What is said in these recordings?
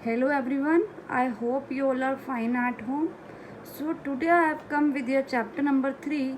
Hello everyone, I hope you all are fine at home. So today I have come with your chapter number 3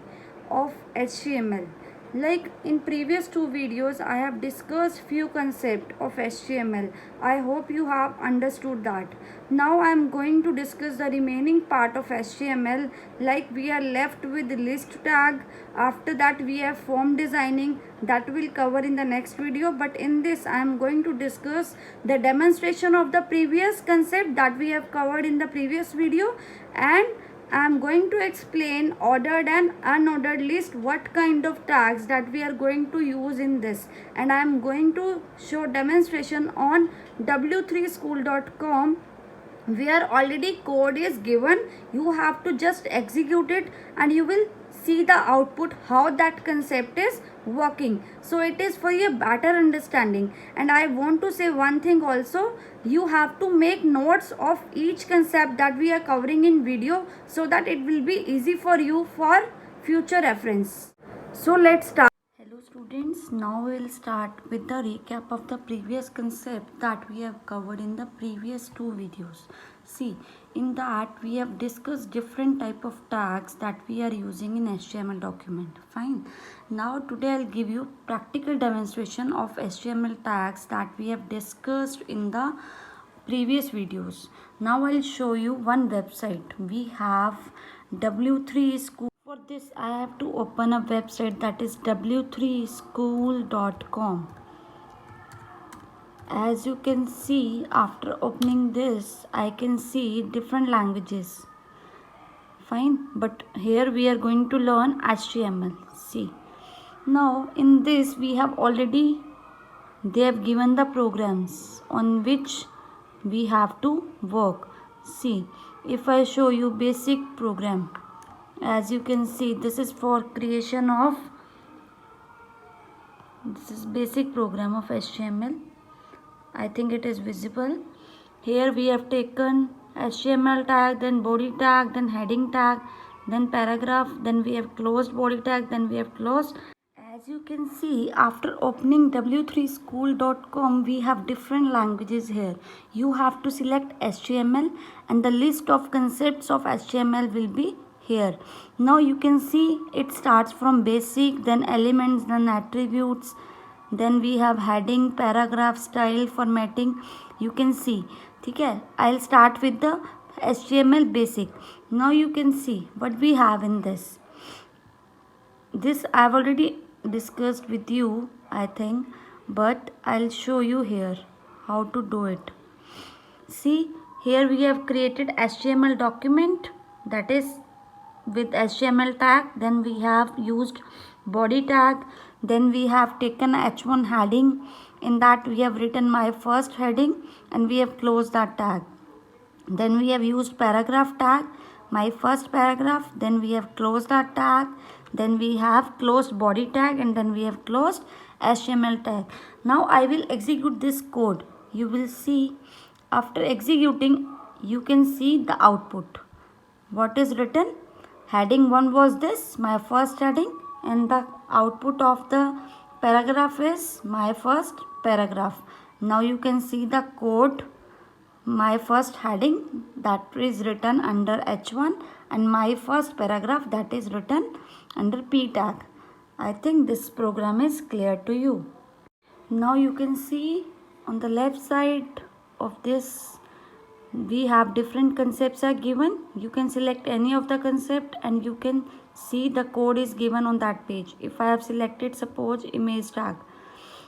of HTML. Like in previous two videos I have discussed few concepts of HTML. I hope you have understood that. Now I am going to discuss the remaining part of HTML, like we are left with list tag. After that we have form designing, that will cover in the next video, but in this I am going to discuss the demonstration of the previous concept that we have covered in the previous video, and I am going to explain ordered and unordered list, what kind of tags that we are going to use in this, and I am going to show demonstration on w3school.com where already code is given. You have to just execute it and you will see the output, how that concept is working. So it is for your better understanding. And I want to say one thing also, you have to make notes of each concept that we are covering in video, so that it will be easy for you for future reference. So let's start. Hello students, now we will start with the recap of the previous concept that we have covered in the previous two videos. See, in that we have discussed different type of tags that we are using in HTML document. Fine. Now today I'll give you practical demonstration of HTML tags that we have discussed in the previous videos. Now I'll show you one website. We have W3 School. For this I have to open a website, that is w3school.com. As you can see, after opening this I can see different languages. Fine, but here we are going to learn HTML. See, now in this we have already, they have given the programs on which we have to work. See, if I show you basic program, as you can see, this is for creation of, this is basic program of HTML. I think it is visible. Here we have taken HTML tag, then body tag, then heading tag, then paragraph, then we have closed body tag, then we have closed. As you can see, after opening w3school.com, we have different languages here. You have to select HTML and the list of concepts of HTML will be here. Now you can see it starts from basic, then elements, then attributes, then we have heading, paragraph, style, formatting. You can see, okay? I'll start with the HTML basic. Now you can see what we have in this. This I've already discussed with you, I think, but I'll show you here how to do it. See, here we have created HTML document, that is with HTML tag, then we have used body tag, then we have taken h1 heading, in that we have written my first heading and we have closed that tag. Then we have used paragraph tag, my first paragraph, then we have closed that tag, then we have closed body tag, and then we have closed HTML tag. Now I will execute this code. You will see, after executing you can see the output. What is written? Heading 1 was this, my first heading, and the output of the paragraph is my first paragraph. Now you can see the code. My first heading, that is written under h1, and my first paragraph, that is written under p tag. I think this program is clear to you. Now you can see on the left side of this we have different concepts are given. You can select any of the concept and you can see the code is given on that page. If I have selected, suppose, image tag,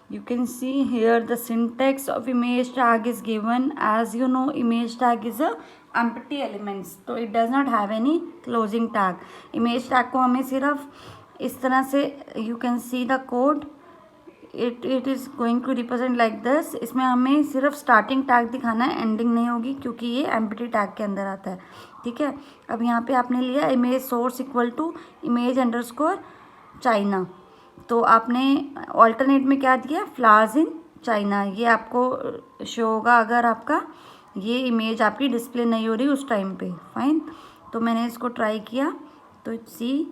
you can see here the syntax of image tag is given. As you know, image tag is a empty elements, so it does not have any closing tag. Image tag को हमें सिर्फ इस तरह से, you can see the code, it is going to represent like this. इसमें हमें सिर्फ starting tag दिखाना है, एंडिंग नहीं होगी क्योंकि ये एम्प्टी टैग के अंदर आता है. ठीक है, अब यहाँ पे आपने लिया image source equal to image underscore China, तो आपने ऑल्टरनेट में क्या दिया, फ्लावर्स इन चाइना. ये आपको शो होगा अगर आपका ये इमेज आपकी डिस्प्ले नहीं हो रही उस टाइम पे. फाइन, तो मैंने इसको ट्राई किया, तो सी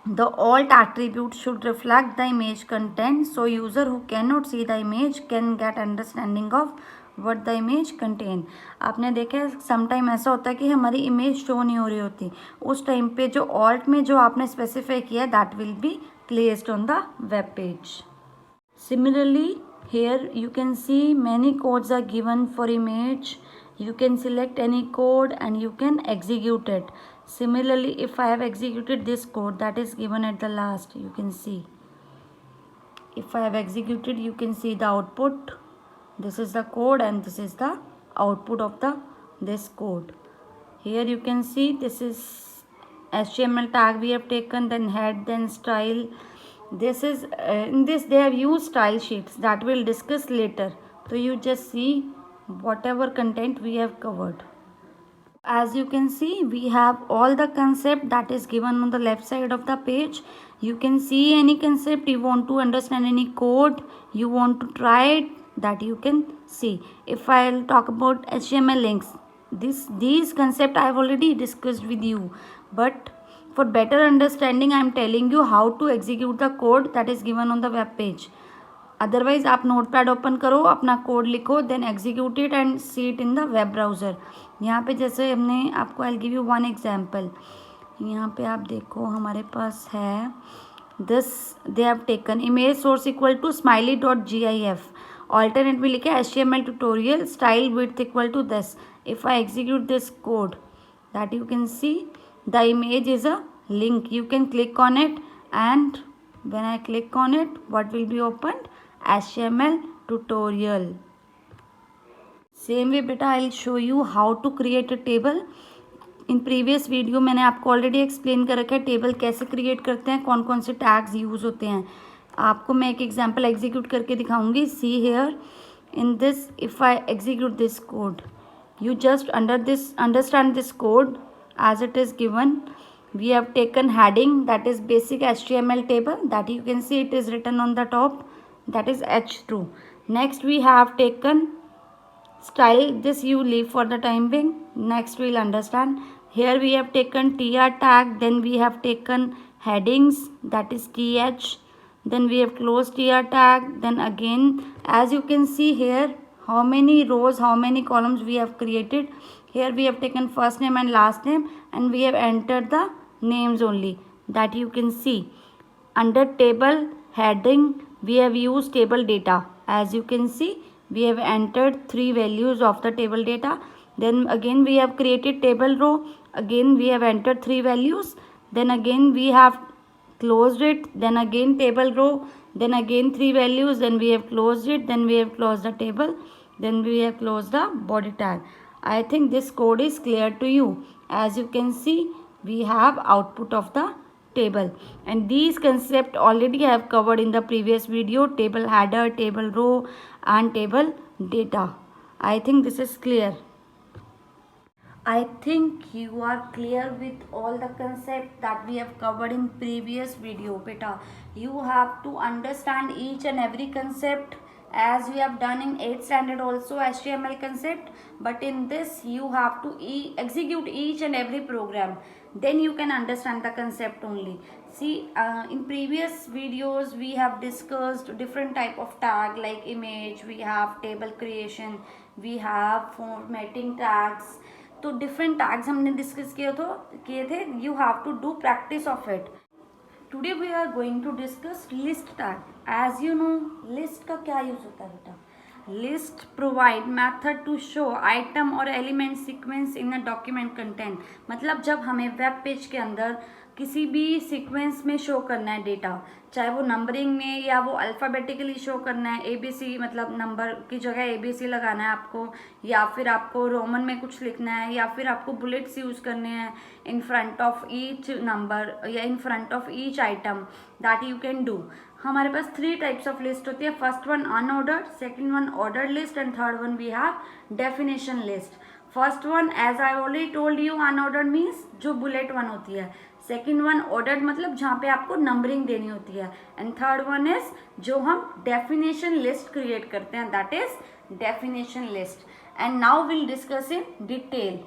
the alt attribute should reflect the image content, so user who cannot see the image can get understanding of what the image contain। आपने देखा है समटाइम ऐसा होता है कि हमारी इमेज शो नहीं हो रही होती, उस टाइम पे जो ऑल्ट में जो आपने स्पेसिफाई किया that will be placed on the web page. Similarly, here you can see many codes are given for image. You can select any code and you can execute it. Similarly, if I have executed this code that is given at the last, you can see. If I have executed, you can see the output. This is the code and this is the output of this code. Here you can see this is HTML tag we have taken, then head, then style. This is in this they have used style sheets that we'll discuss later. So you just see whatever content we have covered. As you can see, we have all the concept that is given on the left side of the page. You can see any concept you want to understand, any code you want to try it, that you can see. If I'll talk about HTML links, these concept I have already discussed with you, but for better understanding I am telling you how to execute the code that is given on the web page. Otherwise आप notepad open करो, अपना code लिखो, then execute it and see it in the web browser. यहाँ पे जैसे हमने आपको I give you one example. यहाँ पे आप देखो हमारे पास है this they have taken image source equal to smiley.gif, alternate में लिखे HTML tutorial style width equal to this. If I execute this code that you can see the image is a link, you can click on it, and when I click on it, what will be opened? HTML tutorial. Same way beta, I'll show you how to create a table. In previous video मैंने आपको already explain कर रखा है table कैसे create करते हैं, कौन कौन से टैग्स यूज़ होते हैं। आपको मैं एक एग्जांपल एग्जीक्यूट करके दिखाऊंगी। See here in this, if I execute this code, you just understand this code as it is given. We have taken heading, that is basic HTML table, that you can see it is written on the top, that is H2. Next we have taken style, this you leave for the time being, next we'll understand. Here we have taken tr tag, then we have taken headings, that is th, then we have closed tr tag, then again as you can see here how many rows, how many columns we have created. Here we have taken first name and last name, and we have entered the names only, that you can see. Under table heading we have used table data. As you can see, we have entered 3 values of the table data. Then again we have created table row, again we have entered 3 values, then again we have closed it, then again table row, then again 3 values, then we have closed it, then we have closed the table, then we have closed the body tag. I think this code is clear to you. As you can see, we have output of the table, and these concept already I have covered in the previous video: table header, table row, and table data. I think this is clear. I think you are clear with all the concept that we have covered in previous video. Beta, you have to understand each and every concept, as we have done in 8th standard also HTML concept, but in this you have to execute each and every program, then you can understand the concept only. See, in previous videos we have discussed different type of tag like image, we have table creation, we have formatting tags. तो different tags हमने discuss किए थे. You have to do practice of it. Today we are going to discuss list tag. As you know, list का क्या use होता है बेटा? List provide method to show item और element sequence in a document content. मतलब जब हमें web page के अंदर किसी भी सीक्वेंस में शो करना है डेटा, चाहे वो नंबरिंग में या वो अल्फ़ाबेटिकली शो करना है, ABC मतलब नंबर की जगह ABC लगाना है आपको, या फिर आपको रोमन में कुछ लिखना है, या फिर आपको बुलेट्स यूज़ करने हैं in front of each number या in front of each item, that you can do. हमारे पास 3 टाइप्स ऑफ लिस्ट होती है. First one unordered, second one ordered list, and third one we have definition list. First one as I already told you, unordered means जो bullet one होती है. Second one ordered मतलब जहाँ पे आपको numbering देनी होती है. एंड थर्ड वन इज जो हम डेफिनेशन लिस्ट क्रिएट करते हैं, that is definition list. And now will discuss in detail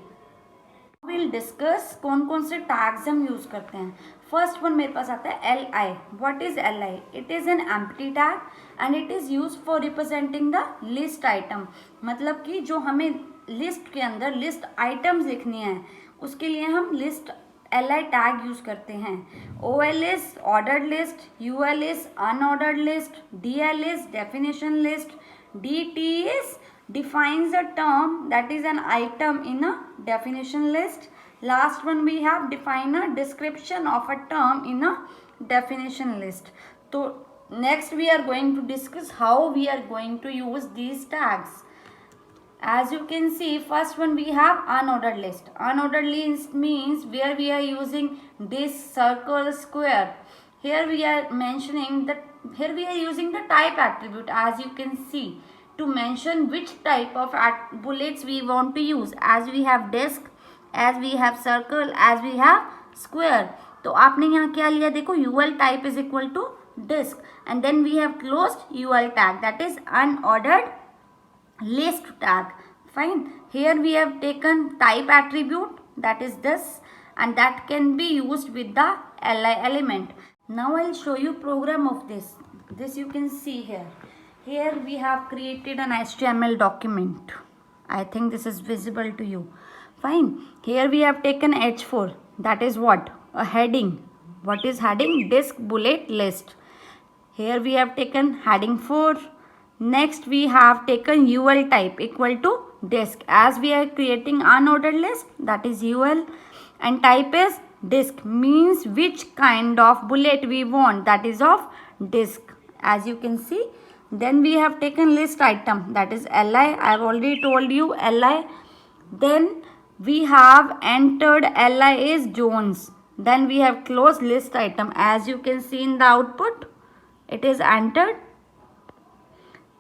will discuss कौन कौन से टैग्स हम यूज करते हैं. फर्स्ट वन मेरे पास आता है LI. What is LI? It is an empty tag and it is use for representing the list item. मतलब कि जो हमें लिस्ट के अंदर लिस्ट आइटम्स लिखनी है उसके लिए हम लिस्ट LI टैग यूज करते हैं. OL is ordered list, UL is unordered list, DL is definition list, DT is defines a term that is an item in a definition list. Last one we have define a description of a term in a definition list. So next we are going to discuss how we are going to use these tags. As you can see, first one we have unordered list. Unordered list means where we are using this circle, square. Here we are mentioning that here we are using the type attribute, as you can see, to mention which type of bullets we want to use. As we have disk, as we have circle, as we have square. तो आपने यहाँ क्या लिया देखो, UL type is equal to disk and then we have closed UL tag, that is unordered list tag. Fine. Here we have taken type attribute, that is this, and that can be used with the LI element. Now I'll show you program of this. This you can see here. Here we have created an HTML document. I think this is visible to you. Fine. Here we have taken H4. That is what? A heading. What is heading? Disk bullet list. Here we have taken heading 4. Next we have taken UL type equal to disk. As we are creating unordered list, that is UL, and type is disk, means which kind of bullet we want, that is of disk. As you can see. Then we have taken list item, that is LI. I have already told you LI. Then we have entered LI is Jones. Then we have closed list item. As you can see in the output, it is entered.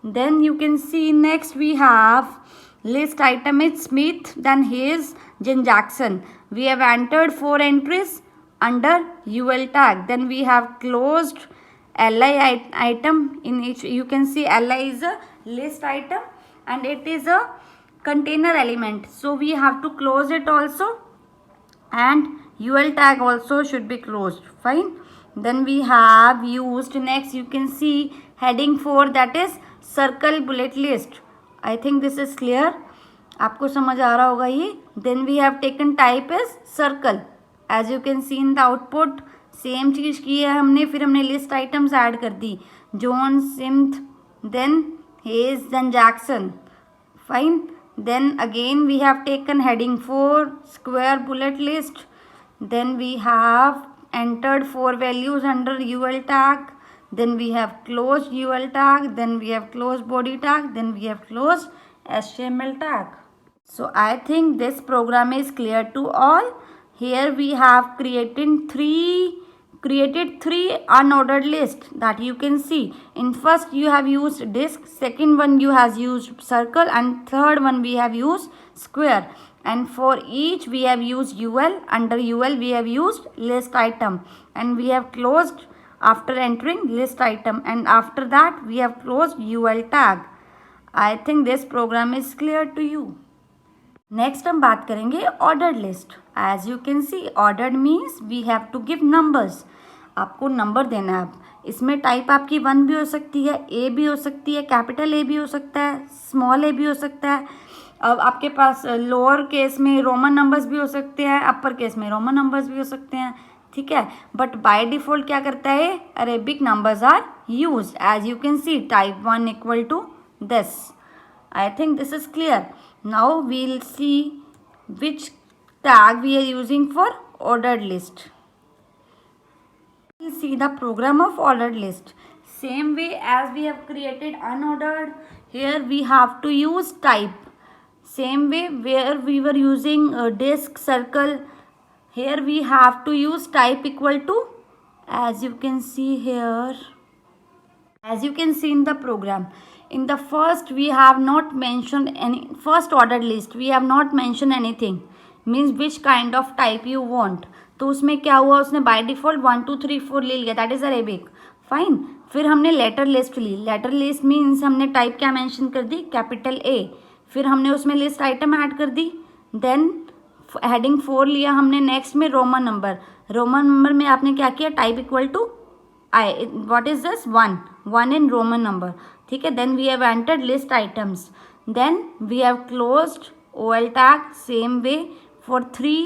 Then you can see next we have list item is Smith. Then he is Jen Jackson. We have entered 4 entries under UL tag. Then we have closed LI item. In each you can see LI is a list item and it is a container element, so we have to close it also, and UL tag also should be closed. Fine. Then we have used next you can see heading 4, that is circle bullet list. I think this is clear. आपको समझ आ रहा होगा ये. Then we have taken type as circle. As you can see in the output, same चीज़ की है हमने. फिर हमने लिस्ट आइटम्स ऐड कर दी, John, Smith, then Hayes, then Jackson. Fine. Then again we have taken heading 4, square bullet list. Then we have entered 4 values under UL tag. Then we have closed UL tag. Then we have closed body tag. Then we have closed HTML tag. So I think this program is clear to all. Here we have created three unordered lists that you can see. In first you have used disk, second one you have used circle, and third one we have used square. And for each we have used UL. Under UL we have used list item, and we have closed after entering list item, and after that we have closed UL tag. I think this program is clear to you. Next हम बात करेंगे ordered list. As you can see ordered means we have to give numbers. आपको number देना है. अब इसमें type आपकी 1 भी हो सकती है, ए भी हो सकती है, कैपिटल ए भी हो सकता है, स्मॉल ए भी हो सकता है. अब आपके पास लोअर केस में रोमन नंबर्स भी हो सकते हैं, अपर केस में रोमन नंबर्स भी हो सकते हैं. ठीक है. बट बाय डिफॉल्ट क्या करता है, Arabic numbers are use. As you can see type 1 equal to this. I think this is clear. Now we'll see which tag we are using for ordered list. We'll see the program of ordered list. Same way as we have created unordered, here we have to use type. Same way where we were using disk, circle, here we have to use type equal to, as you can see here, as you can see in the program. In the first we have not mentioned any, first ordered list we have not mentioned anything, means which kind of type you want. तो उसमें क्या हुआ, उसने by default 1 2 3 4 ले लिया, that is Arabic. Fine. फिर हमने letter list ली. Letter list means हमने टाइप क्या मेंशन कर दी, कैपिटल ए. फिर हमने उसमें लिस्ट आइटम ऐड कर दी. देन हेडिंग 4 लिया हमने, नेक्स्ट में रोमन नंबर में आपने क्या किया, type equal to I, what is this, 1 in Roman number, ठीक है। Then we have entered list items, then we have closed OL tag same way for 3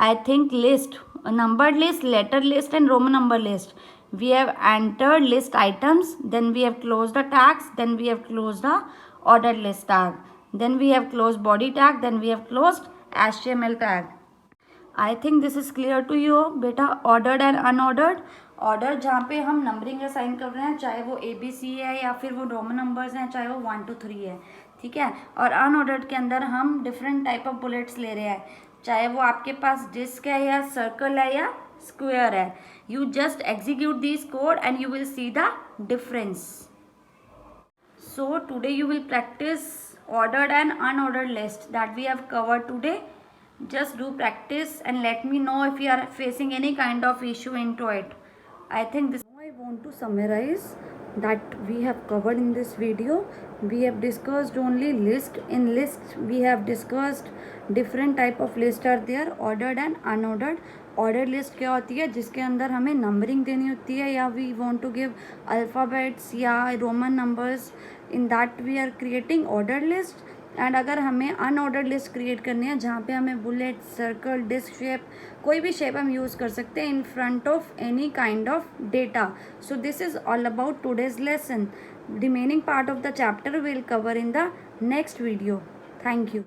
I think list, numbered list, letter list and Roman number list. We have entered list items, then we have closed the tags, then we have closed the ordered list tag, then we have closed body tag, then we have closed HTML tag. I think this is clear to you बेटा। Ordered and unordered, order जहाँ पे हम numbering assign कर रहे हैं, चाहे वो ABC है या फिर वो रोमन नंबर्स हैं, चाहे वो 1 to 3 है, ठीक है। और अनऑर्डर्ड के अंदर हम डिफरेंट टाइप ऑफ बुलेट्स ले रहे हैं, चाहे वो आपके पास डिस्क है या सर्कल है या स्क्वायर है। You just execute this code and you will see the difference. So today you will practice ordered and unordered list that we have covered today. Just do practice and let me know if you are facing any kind of issue into it. I think this. Now I want to summarize that we have covered in this video. We have discussed only list. In list we have discussed different type of list are there, ordered and unordered. Order list क्या होती है, जिसके अंदर हमें numbering देनी होती है, या we want to give alphabets या Roman numbers, in that we are creating order list. And अगर हमें अनऑर्डर लिस्ट क्रिएट करनी है, जहाँ पे हमें बुलेट, सर्कल, डिस्क शेप, कोई भी शेप हम यूज़ कर सकते हैं in front of any kind of data. So this is all about today's lesson. Remaining part of the chapter will cover in the next video. Thank you.